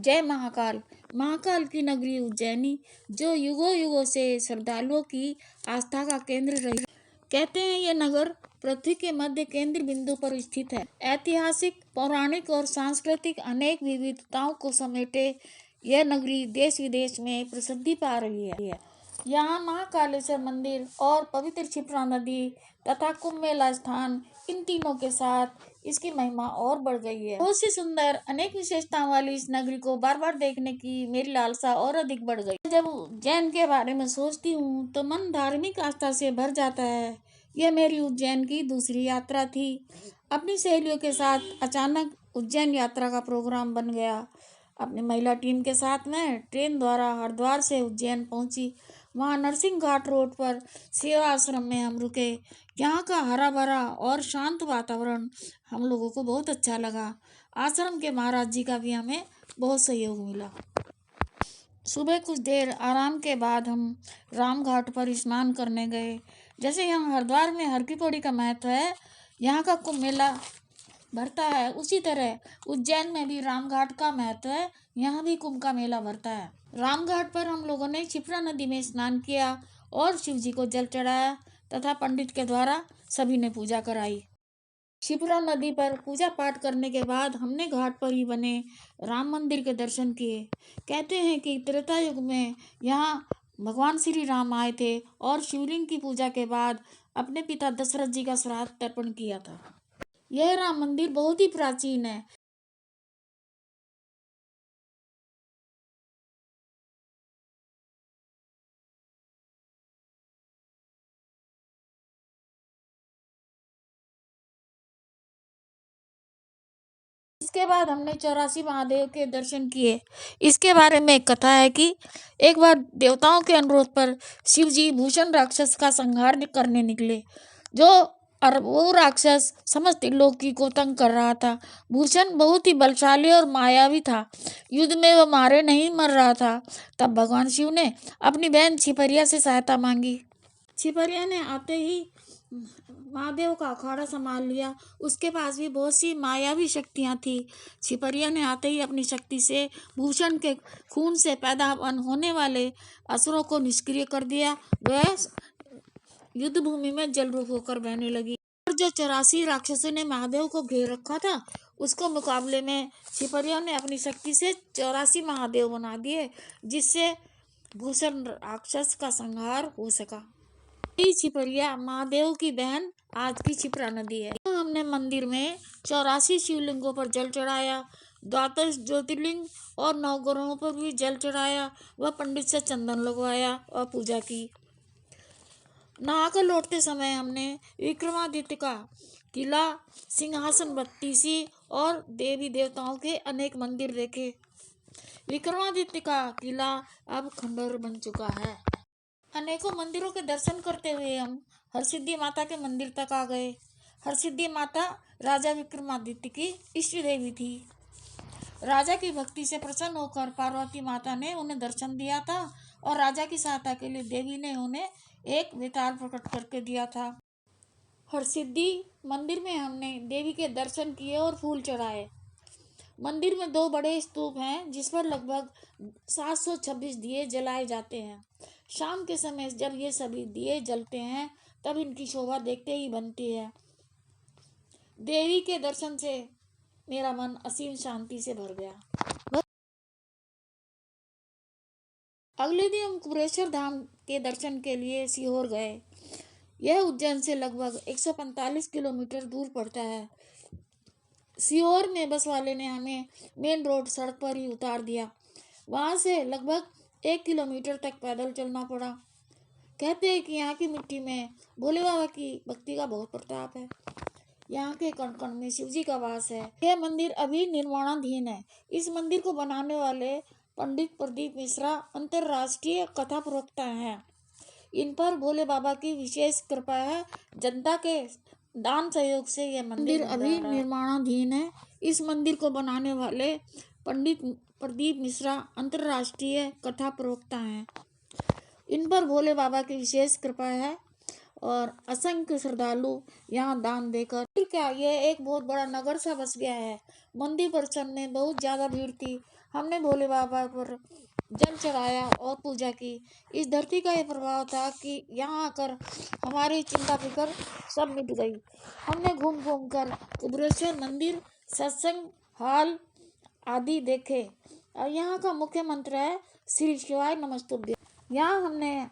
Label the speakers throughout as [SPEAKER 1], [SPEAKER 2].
[SPEAKER 1] जय महाकाल। महाकाल की नगरी उज्जैनी जो युगों युगों से श्रद्धालुओं की आस्था का केंद्र रही। कहते हैं ये नगर पृथ्वी के मध्य केंद्र बिंदु पर स्थित है। ऐतिहासिक, पौराणिक और सांस्कृतिक अनेक विविधताओं को समेटे यह नगरी देश विदेश में प्रसिद्धि पा रही है। यहाँ महाकालेश्वर मंदिर और पवित्र क्षिप्रा नदी तथा कुंभ मेला स्थान, इन तीनों के साथ इसकी महिमा और बढ़ गई है। बहुत सी सुंदर अनेक विशेषताओं वाली इस नगरी को बार बार देखने की मेरी लालसा और अधिक बढ़ गई। जब उज्जैन के बारे में सोचती हूँ तो मन धार्मिक आस्था से भर जाता है। यह मेरी उज्जैन की दूसरी यात्रा थी। अपनी सहेलियों के साथ अचानक उज्जैन यात्रा का प्रोग्राम बन गया। अपनी महिला टीम के साथ मैं ट्रेन द्वारा हरिद्वार से उज्जैन पहुंची। वहां नरसिंह घाट रोड पर सेवा आश्रम में हम रुके। यहाँ का हरा भरा और शांत वातावरण हम लोगों को बहुत अच्छा लगा। आश्रम के महाराज जी का भी हमें बहुत सहयोग मिला। सुबह कुछ देर आराम के बाद हम राम घाट पर स्नान करने गए। जैसे यहाँ हरिद्वार में हर की पौड़ी का महत्व है, यहाँ का कुंभ मेला भरता है, उसी तरह उज्जैन में भी राम घाट का महत्व है, यहाँ भी कुंभ का मेला भरता है। राम घाट पर हम लोगों ने क्षिप्रा नदी में स्नान किया और शिव जी को जल चढ़ाया तथा पंडित के द्वारा सभी ने पूजा कराई। क्षिप्रा नदी पर पूजा पाठ करने के बाद हमने घाट पर ही बने राम मंदिर के दर्शन किए। कहते हैं कि त्रेता युग में यहाँ भगवान श्री राम आए थे और शिवलिंग की पूजा के बाद अपने पिता दशरथ जी का श्राद्ध तर्पण किया था। यह राम मंदिर बहुत ही प्राचीन है। इसके बाद हमने 84 महादेव के दर्शन किए। इसके बारे में एक कथा है कि एक बार देवताओं के अनुरोध पर शिव जी भूषण राक्षस का संहार करने निकले। और वो राक्षस समस्त लोकी को तंग कर रहा था। भूषण बहुत ही बलशाली और मायावी था। युद्ध में वो मारे नहीं मर रहा था। तब भगवान शिव ने अपनी बहन छिपरिया से सहायता मांगी। छिपरिया ने आते ही महादेव का अखाड़ा संभाल लिया। उसके पास भी बहुत सी मायावी शक्तियां थी। छिपरिया ने आते ही अपनी शक्ति से भूषण के खून से पैदा होने वाले असुरों को निष्क्रिय कर दिया। वह युद्ध भूमि में जल रूप होकर बहने लगी। और जो 84 राक्षसों ने महादेव को घेर रखा था, उसको मुकाबले में छिपरिया ने अपनी शक्ति से 84 महादेव बना दिए, जिससे भूषण राक्षस का संहार हो सका। छिपरिया महादेव की बहन आज की क्षिप्रा नदी है। तो हमने मंदिर में 84 शिवलिंगों पर जल चढ़ाया, 12 ज्योतिर्लिंग और 9 ग्रहों पर भी जल चढ़ाया। वह पंडित से चंदन लगवाया और पूजा की। नहाकर लौटते समय हमने विक्रमादित्य का किला, सिंहासन बत्तीसी और देवी देवताओं के अनेक मंदिर देखे। विक्रमादित्य का किला अब खंडहर बन चुका है। अनेकों मंदिरों के दर्शन करते हुए हम हरसिद्धि माता के मंदिर तक आ गए। हरसिद्धि माता राजा विक्रमादित्य की इष्ट देवी थी। राजा की भक्ति से प्रसन्न होकर पार्वती माता ने उन्हें दर्शन दिया था और राजा की सहायता के लिए देवी ने उन्हें एक वितार प्रकट करके दिया था। हरसिद्धि मंदिर में हमने देवी के दर्शन किए और फूल चढ़ाए। मंदिर में 2 बड़े स्तूप हैं, जिस पर लगभग 726 दिए जलाए जाते हैं। शाम के समय जब ये सभी दिए जलते हैं तब इनकी शोभा देखते ही बनती है। देवी के दर्शन से मेरा मन असीम शांति से भर गया। अगले दिन हम कुबेरेश्वर धाम के दर्शन के लिए सीहोर गए। यह उज्जैन से लगभग 145 किलोमीटर दूर पड़ता है। सीहोर में बस वाले ने हमें मेन रोड सड़क पर ही उतार दिया। वहां से लगभग 1 किलोमीटर तक पैदल चलना पड़ा। कहते हैं कि यहाँ की मिट्टी में भोले बाबा की भक्ति का बहुत प्रताप है। यहाँ के कण कण में शिव जी का वास है। यह मंदिर अभी निर्माणाधीन है। इस मंदिर को बनाने वाले पंडित प्रदीप मिश्रा अंतर्राष्ट्रीय कथा प्रवक्ता हैं। इन पर भोले बाबा की विशेष कृपा है। जनता के दान सहयोग से यह मंदिर अभी निर्माणाधीन है। इस मंदिर को बनाने वाले पंडित प्रदीप मिश्रा अंतर्राष्ट्रीय कथा प्रवक्ता हैं। इन पर भोले बाबा की विशेष कृपा है और असंख्य श्रद्धालु यहाँ दान देकर क्या यह एक बहुत बड़ा नगर सा बस गया है। मंदिर दर्शन में बहुत ज्यादा भीड़ थी। हमने भोले बाबा पर जल चढ़ाया और पूजा की। इस धरती का ये प्रभाव था कि यहाँ आकर हमारी चिंता फिकर सब मिट गई। हमने घूम घूम कर कुबेरेश्वर मंदिर, सत्संग हॉल आदि देखे और यहाँ का मुख्य मंत्र है श्री शिवाय नमस्तुभ्यं। यहाँ हमने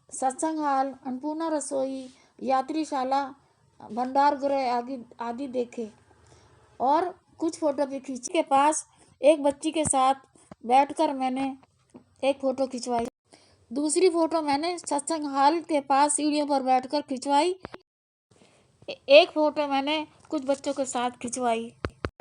[SPEAKER 1] सत्संग हॉल, अन्नपूर्णा रसोई, यात्रीशाला, भंडार गृह आदि देखे और कुछ फोटो भी खींची। के पास एक बच्ची के साथ बैठकर मैंने एक फोटो खिंचवाई। दूसरी फोटो मैंने सत्संग हॉल के पास सीढ़ियों पर बैठकर खिंचवाई। एक फोटो मैंने कुछ बच्चों के साथ खिंचवाई।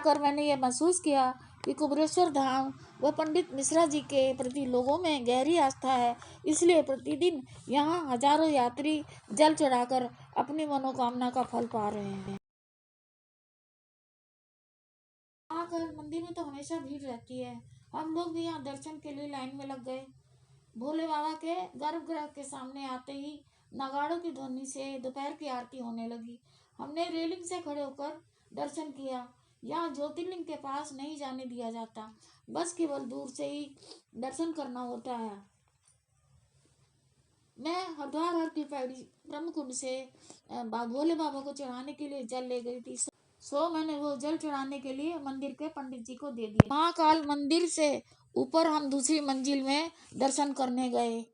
[SPEAKER 1] कर मैंने ये महसूस किया कि कुबेरेश्वर धाम व पंडित मिश्रा जी के प्रति लोगों में गहरी आस्था है, इसलिए प्रतिदिन यहाँ हजारों यात्री जल चढ़ाकर अपनी मनोकामना का फल पा रहे हैं। मंदिर में तो हमेशा भीड़ रहती है। हम लोग भी यहाँ दर्शन के लिए लाइन में लग गए। भोले बाबा के गर्भगृह के सामने आते ही नगाड़ों की ध्वनि से दोपहर की आरती होने लगी। हमने रेलिंग से खड़े होकर दर्शन किया। यहाँ ज्योतिर्लिंग के पास नहीं जाने दिया जाता, बस केवल दूर से ही दर्शन करना होता है। मैं हरिद्वार हर की पैड़ी ब्रह्मकुंड से भोले बाबा को चढ़ाने के लिए जल ले गई थी। सो मैंने वो जल चढ़ाने के लिए मंदिर के पंडित जी को दे दिया। महाकाल मंदिर से ऊपर हम दूसरी मंजिल में दर्शन करने गए।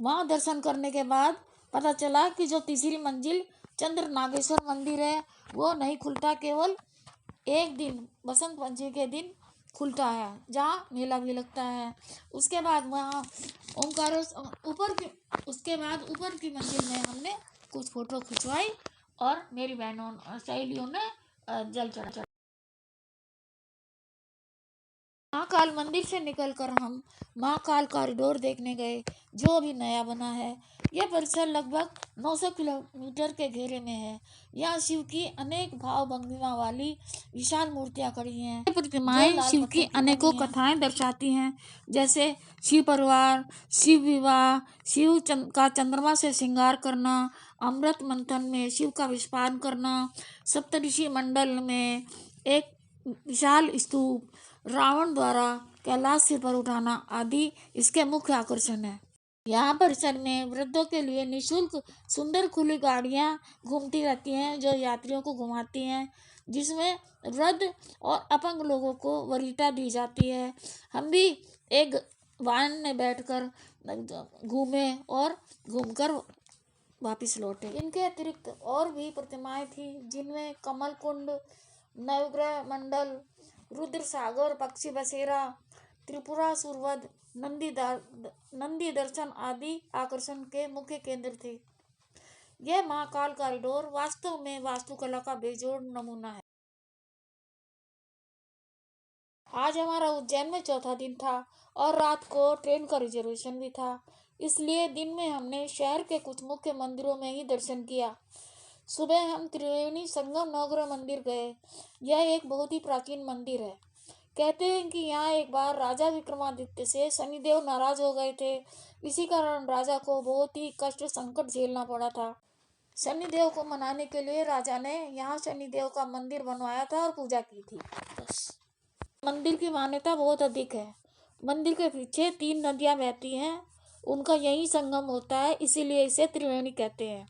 [SPEAKER 1] वहाँ दर्शन करने के बाद पता चला कि जो तीसरी मंजिल चंद्र नागेश्वर मंदिर है वो नहीं खुलता, केवल एक दिन बसंत पंचमी के दिन खुलता है, जहाँ मेला भी लगता है। उसके बाद वहाँ ऊपर की मंजिल में हमने कुछ फोटो खिंचवाई और मेरी बहनों और सहेलियों ने जल चढ़ा। महाकाल मंदिर से निकलकर हम महाकाल कॉरिडोर देखने गए, जो अभी नया बना है। यह परिसर लगभग 900 किलोमीटर के घेरे में है। यहाँ शिव की अनेक भाव भंगिमा वाली विशाल मूर्तियां खड़ी हैं। प्रतिमाएं शिव की अनेकों कथाएं दर्शाती हैं, जैसे शिव परिवार, शिव विवाह, शिव का चंद्रमा से श्रृंगार करना, अमृत मंथन में शिव का विस्फान करना, सप्तऋषि मंडल में एक विशाल स्तूप, रावण द्वारा कैलाश से पर उठाना आदि इसके मुख्य आकर्षण है। यहाँ परिसर में वृद्धों के लिए निःशुल्क सुंदर खुली गाड़ियाँ घूमती रहती हैं, जो यात्रियों को घुमाती हैं, जिसमें वृद्ध और अपंग लोगों को वरीयता दी जाती है। हम भी एक वाहन में बैठकर घूमे और घूमकर वापस लौटे। इनके अतिरिक्त और भी प्रतिमाएं थी, जिनमें कमल कुंड, नवग्रह मंडल, रुद्र सागर, पक्षी बसेरा, त्रिपुरासुरवध, नंदी दर्शन आदि आकर्षण के मुख्य केंद्र थे। यह महाकाल कॉरिडोर वास्तव में वास्तुकला का बेजोड़ नमूना है। आज हमारा उज्जैन में चौथा दिन था और रात को ट्रेन का रिजर्वेशन भी था, इसलिए दिन में हमने शहर के कुछ मुख्य मंदिरों में ही दर्शन किया। सुबह हम त्रिवेणी संगम नवग्रह मंदिर गए। यह एक बहुत ही प्राचीन मंदिर है। कहते हैं कि यहाँ एक बार राजा विक्रमादित्य से शनिदेव नाराज हो गए थे, इसी कारण राजा को बहुत ही कष्ट संकट झेलना पड़ा था। शनिदेव को मनाने के लिए राजा ने यहाँ शनिदेव का मंदिर बनवाया था और पूजा की थी। मंदिर की मान्यता बहुत अधिक है। मंदिर के पीछे 3 नदियाँ बहती हैं, उनका यही संगम होता है, इसीलिए इसे त्रिवेणी कहते हैं।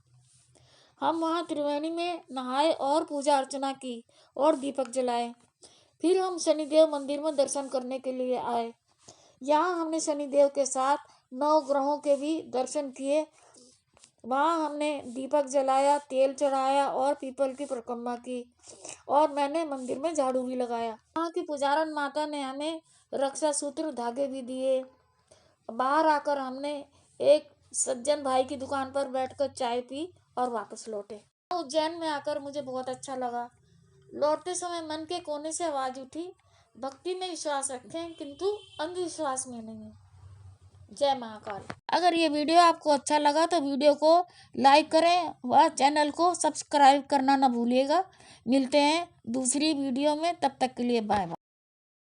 [SPEAKER 1] हम वहाँ त्रिवेणी में नहाए और पूजा अर्चना की और दीपक जलाए। फिर हम शनिदेव मंदिर में दर्शन करने के लिए आए। यहाँ हमने शनिदेव के साथ 9 ग्रहों के भी दर्शन किए। वहाँ हमने दीपक जलाया, तेल चढ़ाया और पीपल की परिक्रमा की और मैंने मंदिर में झाड़ू भी लगाया। वहाँ की पुजारन माता ने हमें रक्षा सूत्र धागे भी दिए। बाहर आकर हमने एक सज्जन भाई की दुकान पर बैठकर चाय पी और वापस लौटे। उज्जैन में आकर मुझे बहुत अच्छा लगा। लौटते समय मन के कोने से आवाज उठी, भक्ति में विश्वास रखें किंतु अंधविश्वास में नहीं। जय महाकाल। अगर ये वीडियो आपको अच्छा लगा तो वीडियो को लाइक करें व चैनल को सब्सक्राइब करना ना भूलिएगा। मिलते हैं दूसरी वीडियो में, तब तक के लिए बाय बाय।